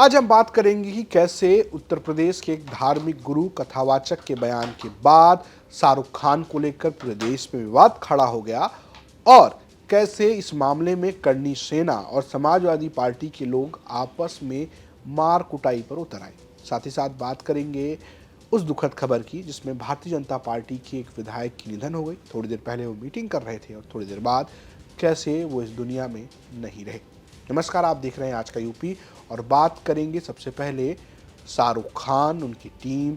आज हम बात करेंगे कि कैसे उत्तर प्रदेश के एक धार्मिक गुरु कथावाचक के बयान के बाद शाहरुख खान को लेकर पूरे देश में विवाद खड़ा हो गया और कैसे इस मामले में करनी सेना और समाजवादी पार्टी के लोग आपस में मार कुटाई पर उतर आए। साथ ही साथ बात करेंगे उस दुखद खबर की जिसमें भारतीय जनता पार्टी के एक विधायक की निधन हो गई। थोड़ी देर पहले वो मीटिंग कर रहे थे और थोड़ी देर बाद कैसे वो इस दुनिया में नहीं रहे। नमस्कार, आप देख रहे हैं आज का यूपी और बात करेंगे सबसे पहले शाहरुख खान, उनकी टीम,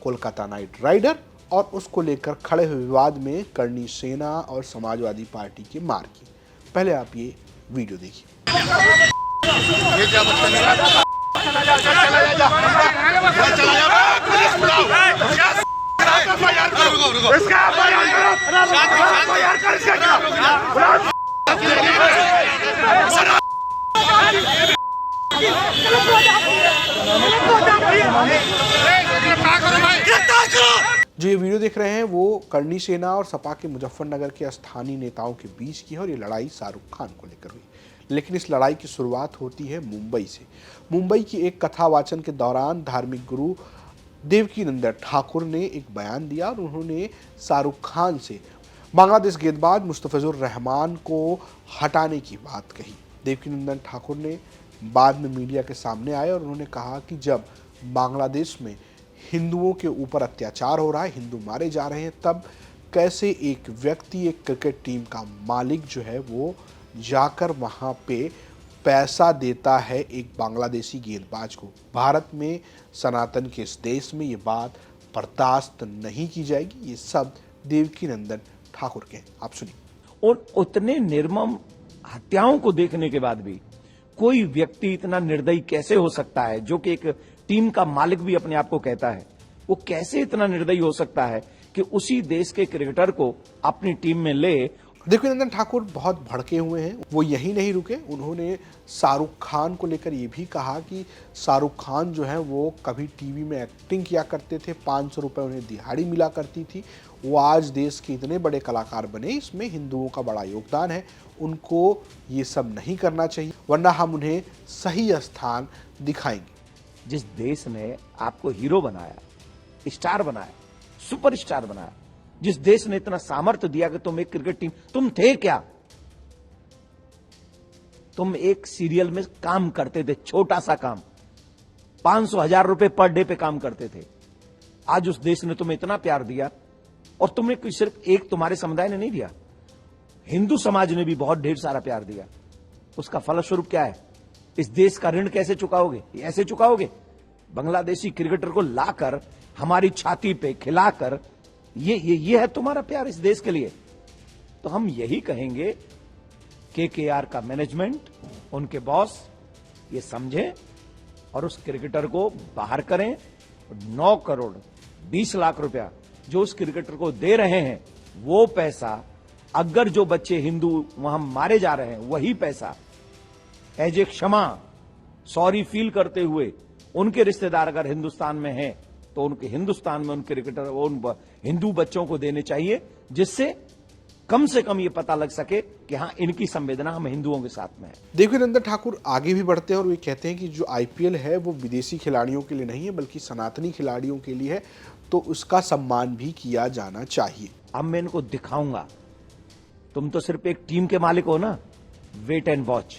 कोलकाता नाइट राइडर और उसको लेकर खड़े हुए विवाद में करनी सेना और समाजवादी पार्टी की मार की। पहले आप ये वीडियो देखिए। जो ये वीडियो देख रहे हैं वो करनी सेना और सपा के मुजफ्फरनगर के स्थानीय नेताओं के बीच की है और ये लड़ाई शाहरुख खान को लेकर हुई। लेकिन इस लड़ाई की शुरुआत होती है मुंबई से। मुंबई की एक कथा वाचन के दौरान धार्मिक गुरु देवकीनंदन ठाकुर ने एक बयान दिया और उन्होंने शाहरुख खान से बांग्लादेश गेंदबाज मुस्तफिजुर रहमान को हटाने की बात कही। देवकीनंदन ठाकुर ने बाद में मीडिया के सामने आए और उन्होंने कहा कि जब बांग्लादेश में हिंदुओं के ऊपर अत्याचार हो रहा है, हिंदू मारे जा रहे हैं, तब कैसे एक व्यक्ति, एक क्रिकेट टीम का मालिक जो है वो जाकर वहाँ पे पैसा देता है एक बांग्लादेशी गेंदबाज को। भारत में, सनातन के इस देश में ये बात बर्दाश्त नहीं की जाएगी। ये सब देवकीनंदन ठाकुर के। आप सुनिए। और उतने निर्मम हत्याओं को देखने के बाद भी कोई व्यक्ति इतना निर्दयी कैसे हो सकता है, जो कि एक टीम का मालिक भी अपने आप को कहता है, वो कैसे इतना निर्दयी हो सकता है कि उसी देश के क्रिकेटर को अपनी टीम में ले। देवकीनंदन ठाकुर बहुत भड़के हुए हैं। वो यही नहीं रुके, उन्होंने शाहरुख खान को लेकर ये भी कहा कि शाहरुख खान जो है वो कभी टीवी में एक्टिंग किया करते थे, 500 रुपये उन्हें दिहाड़ी मिला करती थी। वो आज देश के इतने बड़े कलाकार बने, इसमें हिंदुओं का बड़ा योगदान है। उनको ये सब नहीं करना चाहिए, वरना हम उन्हें सही स्थान दिखाएंगे। जिस देश ने आपको हीरो बनाया, स्टार बनाया, सुपरस्टार बनाया, जिस देश ने इतना सामर्थ्य दिया कि तुम एक क्रिकेट टीम, तुम थे क्या? तुम एक सीरियल में काम करते थे, छोटा सा काम, 500,000 रुपए पर डे पे काम करते थे। आज उस देश ने तुम्हें इतना प्यार दिया और तुमने सिर्फ एक तुम्हारे समुदाय ने नहीं दिया, हिंदू समाज ने भी बहुत ढेर सारा प्यार दिया। उसका फलस्वरूप क्या है? इस देश का ऋण कैसे चुकाओगे? ऐसे चुकाओगे? बांग्लादेशी क्रिकेटर को लाकर हमारी छाती पे खिलाकर, ये है तुम्हारा प्यार इस देश के लिए? तो हम यही कहेंगे केकेआर का मैनेजमेंट, उनके बॉस ये समझें और उस क्रिकेटर को बाहर करें। 9 करोड़ 20 लाख रुपया जो उस क्रिकेटर को दे रहे हैं, वो पैसा अगर जो बच्चे हिंदू वहां मारे जा रहे हैं, वही पैसा एज ए क्षमा, सॉरी फील करते हुए उनके रिश्तेदार अगर हिंदुस्तान में हैं तो उनके हिंदुस्तान में उन क्रिकेटर, उन हिंदू बच्चों को देने चाहिए, जिससे कम से कम ये पता लग सके कि हाँ, इनकी संवेदना हम हिंदुओं के साथ में है। देवकीनंदन ठाकुर आगे भी बढ़ते हैं और वे कहते हैं कि जो आईपीएल है वो विदेशी खिलाड़ियों के लिए नहीं है, बल्कि सनातनी खिलाड़ियों के लिए है, तो उसका सम्मान भी किया जाना चाहिए। अब मैं इनको दिखाऊंगा, तुम तो सिर्फ एक टीम के मालिक हो ना, वेट एंड वॉच।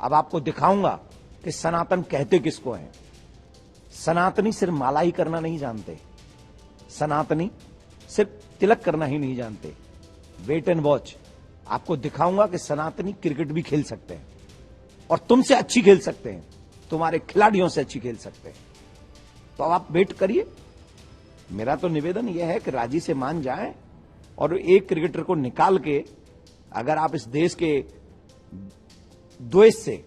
अब आपको दिखाऊंगा कि सनातन कहते किसको है। सनातनी सिर्फ माला ही करना नहीं जानते, सनातनी सिर्फ तिलक करना ही नहीं जानते। वेट एंड वॉच, आपको दिखाऊंगा कि सनातनी क्रिकेट भी खेल सकते हैं और तुमसे अच्छी खेल सकते हैं, तुम्हारे खिलाड़ियों से अच्छी खेल सकते हैं। तो अब आप वेट करिए। मेरा तो निवेदन यह है कि राजी से मान जाएं और एक क्रिकेटर को निकाल के, अगर आप इस देश के द्वेष से,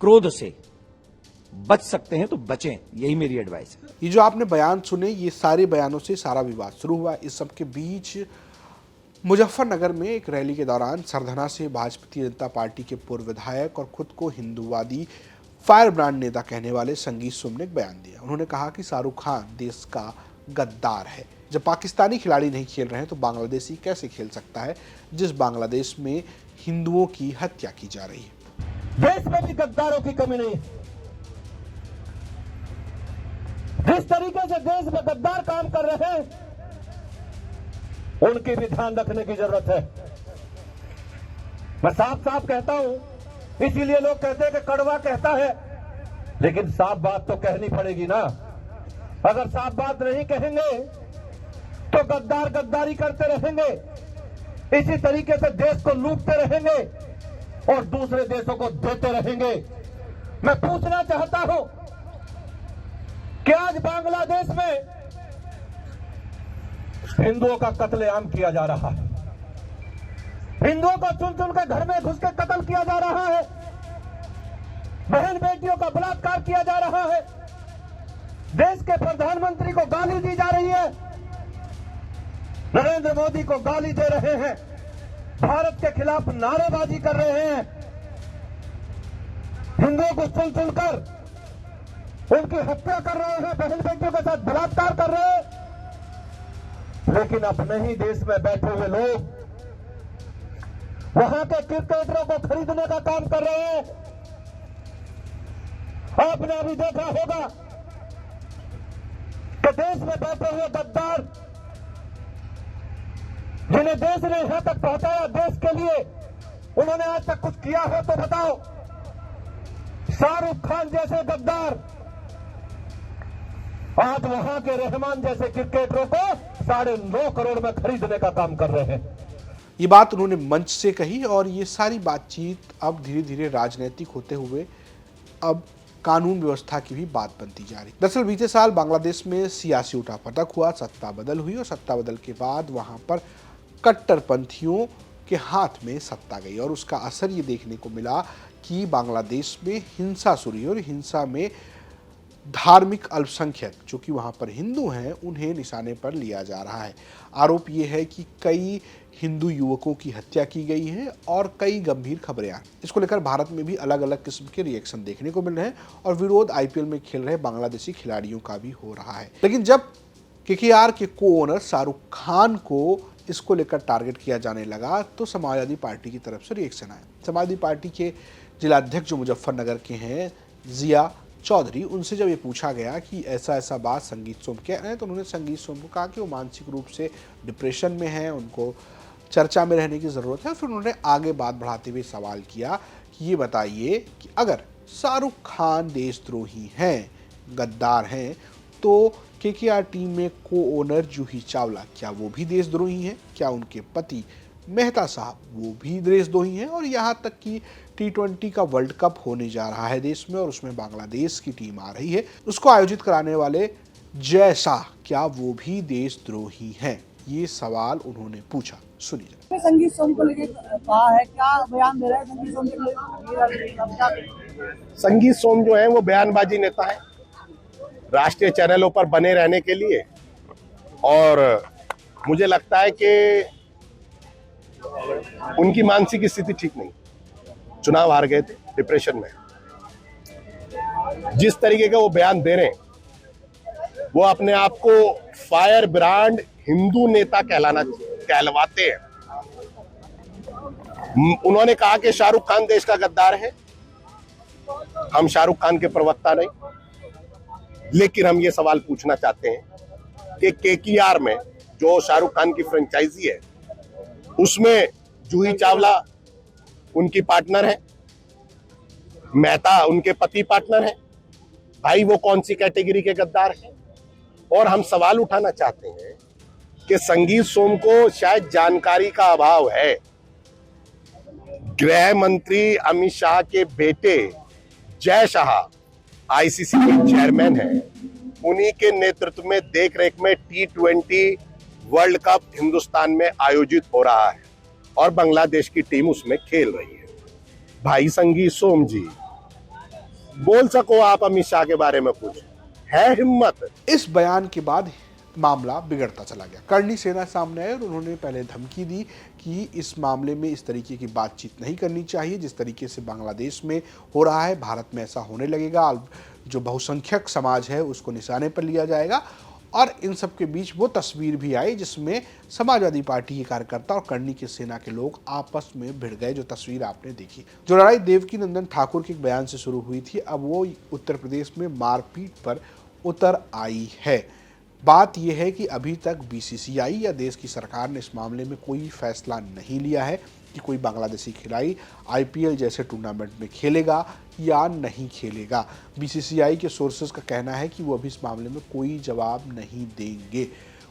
क्रोध से बच सकते हैं तो बचें, यही मेरी एडवाइस है। ये जो आपने बयान सुने, ये सारे बयानों से सारा विवाद शुरू हुआ। इस सब के बीच मुजफ्फरनगर में एक रैली के दौरान सरधना से भारतीय जनता पार्टी के पूर्व विधायक और खुद को हिंदूवादी फायर ब्रांड नेता कहने वाले संगीत सुम ने एक बयान दिया। उन्होंने कहा कि शाहरुख खान देश का गद्दार है। जब पाकिस्तानी खिलाड़ी नहीं खेल रहे हैं तो बांग्लादेशी कैसे खेल सकता है, जिस बांग्लादेश में हिंदुओं की हत्या की जा रही है। देश में भी गद्दारों की कमी नहीं है। जिस तरीके से देश में गद्दार काम कर रहे हैं, उनकी भी ध्यान रखने की जरूरत है। मैं साफ साफ कहता हूं, इसीलिए लोग कहते हैं कि कड़वा कहता है, लेकिन साफ बात तो कहनी पड़ेगी ना। अगर साफ बात नहीं कहेंगे तो गद्दार गद्दारी करते रहेंगे, इसी तरीके से देश को लूटते रहेंगे और दूसरे देशों को देते रहेंगे। मैं पूछना चाहता हूं कि आज बांग्लादेश में हिंदुओं का कत्लेआम किया जा रहा है, हिंदुओं को चुन चुन कर घर में घुस के कत्ल किया जा रहा है, बहन बेटियों का बलात्कार किया जा रहा है, देश के प्रधानमंत्री को गाली दी जा रही है, नरेंद्र मोदी को गाली दे रहे हैं, भारत के खिलाफ नारेबाजी कर रहे हैं, हिंदुओं को चुन चुन कर उनकी हत्या कर रहे हैं, बहन बेटियों के साथ बलात्कार कर रहे हैं। लेकिन अपने ही देश में बैठे हुए लोग वहां के क्रिकेटरों को खरीदने का काम कर रहे हैं। आपने अभी देखा होगा कि देश में बैठे हुए गद्दार, जिन्हें देश ने यहां तक पहुंचाया, देश के लिए उन्होंने आज तक कुछ किया हो तो बताओ। शाहरुख खान जैसे गद्दार आज वहां के रहमान जैसे क्रिकेटरों को 9.5 करोड़ में खरीदने का काम कर रहे हैं। ये बात उन्होंने मंच से कही और ये सारी बातचीत अब धीरे धीरे राजनीतिक होते हुए अब कानून व्यवस्था की भी बात बनती जा रही। दरअसल बीते साल बांग्लादेश में सियासी उठापटक हुआ, सत्ता बदल हुई और सत्ता बदल के बाद वहां पर कट्टरपंथियों के हाथ में सत्ता गई और उसका असर ये देखने को मिला कि बांग्लादेश में हिंसा शुरू हुई और हिंसा में धार्मिक अल्पसंख्यक जो कि वहां पर हिंदू हैं उन्हें निशाने पर लिया जा रहा है। आरोप ये है कि कई हिंदू युवकों की हत्या की गई है और कई गंभीर खबरें आई। इसको लेकर भारत में भी अलग अलग किस्म के रिएक्शन देखने को मिल रहे हैं और विरोध आईपीएल में खेल रहे बांग्लादेशी खिलाड़ियों का भी हो रहा है। लेकिन जब केकेआर के को ओनर शाहरुख खान को इसको लेकर टारगेट किया जाने लगा तो समाजवादी पार्टी की तरफ से रिएक्शन आया। समाजवादी पार्टी के जिलाध्यक्ष जो मुजफ्फरनगर के हैं जिया चौधरी, उनसे जब ये पूछा गया कि ऐसा ऐसा बात संगीत सोम कह रहे हैं तो उन्होंने संगीत सोम को कहा कि वो मानसिक रूप से डिप्रेशन में हैं, उनको चर्चा में रहने की ज़रूरत है। फिर उन्होंने आगे बात बढ़ाते हुए सवाल किया कि ये बताइए कि अगर शाहरुख खान देशद्रोही हैं, गद्दार हैं, तो केकेआर टीम में को ओनर जूही चावला क्या वो भी देशद्रोही हैं? क्या उनके पति मेहता साहब वो भी देशद्रोही हैं? और यहाँ तक कि T20 का वर्ल्ड कप होने जा रहा है देश में और उसमें बांग्लादेश की टीम आ रही है, उसको आयोजित कराने वाले जय शाह क्या वो भी देशद्रोही हैं? ये सवाल उन्होंने पूछा। सुनिए। संगीत सोम को लेकर कहा है, क्या बयान दे रहा है संगीत सोम के लिए? संगीत सोम जो है वो बयानबाजी नेता है, राष्ट्रीय चैनलों पर बने रहने के लिए, और मुझे लगता है कि उनकी मानसिक स्थिति ठीक नहीं, चुनाव हार गए थे, डिप्रेशन में। जिस तरीके का वो बयान दे रहे हैं, वो अपने आप को फायर ब्रांड हिंदू नेता कहलवाते हैं। उन्होंने कहा कि शाहरुख खान देश का गद्दार है। हम शाहरुख खान के प्रवक्ता नहीं, लेकिन हम ये सवाल पूछना चाहते हैं कि केकेआर में जो शाहरुख खान की फ्रेंचाइजी है उसमें जूही चावला उनकी पार्टनर है, मेहता उनके पति पार्टनर है। भाई वो कौन सी कैटेगरी के गद्दार हैं? और हम सवाल उठाना चाहते हैं कि संगीत सोम को शायद जानकारी का अभाव है। गृह मंत्री अमित शाह के बेटे जय शाह आईसीसी के चेयरमैन हैं, उन्हीं के नेतृत्व में देख रेख में T20 वर्ल्ड कप हिंदुस्तान में आयोजित हो रहा है और बांग्लादेश की टीम उसमें खेल रही है। भाई संगीत सोम जी, बोल सको आप अमित शाह के बारे में कुछ, है हिम्मत? इस बयान के बाद मामला बिगड़ता चला गया। करणी सेना सामने आए और उन्होंने पहले धमकी दी कि इस मामले में इस तरीके की बातचीत नहीं करनी चाहिए, जिस तरीके से बांग्लादेश में हो रहा है भारत में ऐसा होने लगेगा, जो बहुसंख्यक समाज है उसको निशाने पर लिया जाएगा। और इन सब के बीच वो तस्वीर भी आई जिसमें समाजवादी पार्टी के कार्यकर्ता और करणी की सेना के लोग आपस में भिड़ गए, जो तस्वीर आपने देखी। जो लड़ाई देवकी नंदन ठाकुर के एक बयान से शुरू हुई थी, अब वो उत्तर प्रदेश में मारपीट पर उतर आई है। बात यह है कि अभी तक बीसीसीआई या देश की सरकार ने इस मामले में कोई फैसला नहीं लिया है कि कोई बांग्लादेशी खिलाड़ी आईपीएल जैसे टूर्नामेंट में खेलेगा या नहीं खेलेगा। बीसीसीआई के सोर्सेज का कहना है कि वो अभी इस मामले में कोई जवाब नहीं देंगे।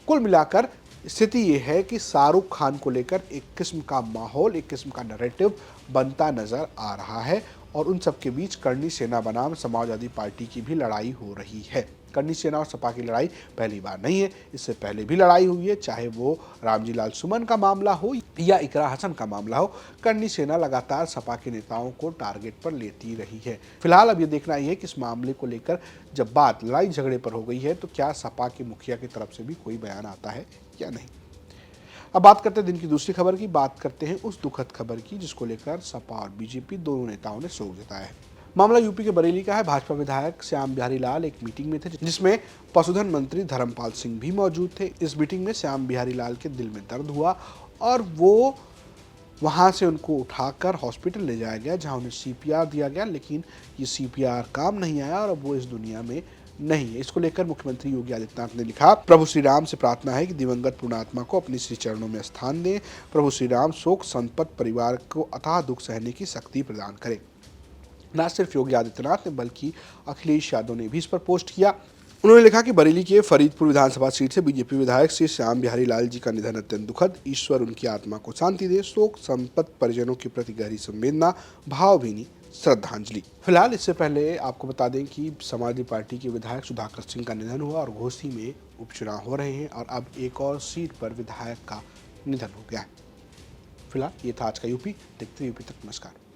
कुल मिलाकर स्थिति ये है कि शाहरुख खान को लेकर एक किस्म का माहौल, एक किस्म का नैरेटिव बनता नजर आ रहा है और उन सब के बीच करनी सेना बनाम समाजवादी पार्टी की भी लड़ाई हो रही है। करनी सेना और सपा की लड़ाई पहली बार नहीं है, इससे पहले भी लड़ाई हुई है, चाहे वो रामजी लाल सुमन का मामला हो या इकरा हसन का मामला हो। करनी सेना लगातार सपा के नेताओं को टारगेट पर लेती रही है। फिलहाल अब ये देखना ही है कि इस मामले को लेकर जब बात लड़ाई झगड़े पर हो गई है तो क्या सपा के मुखिया की तरफ से भी कोई बयान आता है या नहीं। अब बात करते हैं दिन की दूसरी खबर की। बात करते हैं उस दुखद खबर की जिसको लेकर सपा और बीजेपी दोनों नेताओं ने शोक जताया है। मामला यूपी के बरेली का है। भाजपा विधायक श्याम बिहारी लाल एक मीटिंग में थे जिसमें पशुधन मंत्री धर्मपाल सिंह भी मौजूद थे। इस मीटिंग में श्याम बिहारी लाल के दिल में दर्द हुआ और वो वहां से उनको उठाकर हॉस्पिटल ले जाया गया, जहां उन्हें सीपीआर दिया गया, लेकिन ये सीपीआर काम नहीं आया और अब वो इस दुनिया में नहीं है। इसको लेकर मुख्यमंत्री योगी आदित्यनाथ ने लिखा, प्रभु श्री राम से प्रार्थना है कि दिवंगत पुण्यात्मा को अपने श्री चरणों में स्थान दें। प्रभु श्री राम शोक संतप्त परिवार को अथाह दुख सहने की शक्ति प्रदान करें। न सिर्फ योगी आदित्यनाथ ने बल्कि अखिलेश यादव ने भी इस पर पोस्ट किया। उन्होंने लिखा कि बरेली के फरीदपुर विधानसभा सीट से बीजेपी विधायक श्री श्याम बिहारी लाल जी का निधन अत्यंत दुखद। ईश्वर उनकी आत्मा को शांति दे। शोक संतप्त परिजनों के प्रति गहरी संवेदना, भावभीनी श्रद्धांजलि। फिलहाल इससे पहले आपको बता दें कि समाजवादी पार्टी के विधायक सुधाकर सिंह का निधन हुआ और घोसी में उपचुनाव हो रहे हैं और अब एक और सीट पर विधायक का निधन हो गया है। फिलहाल ये था आज का यूपी। देखते यूपी तक। नमस्कार।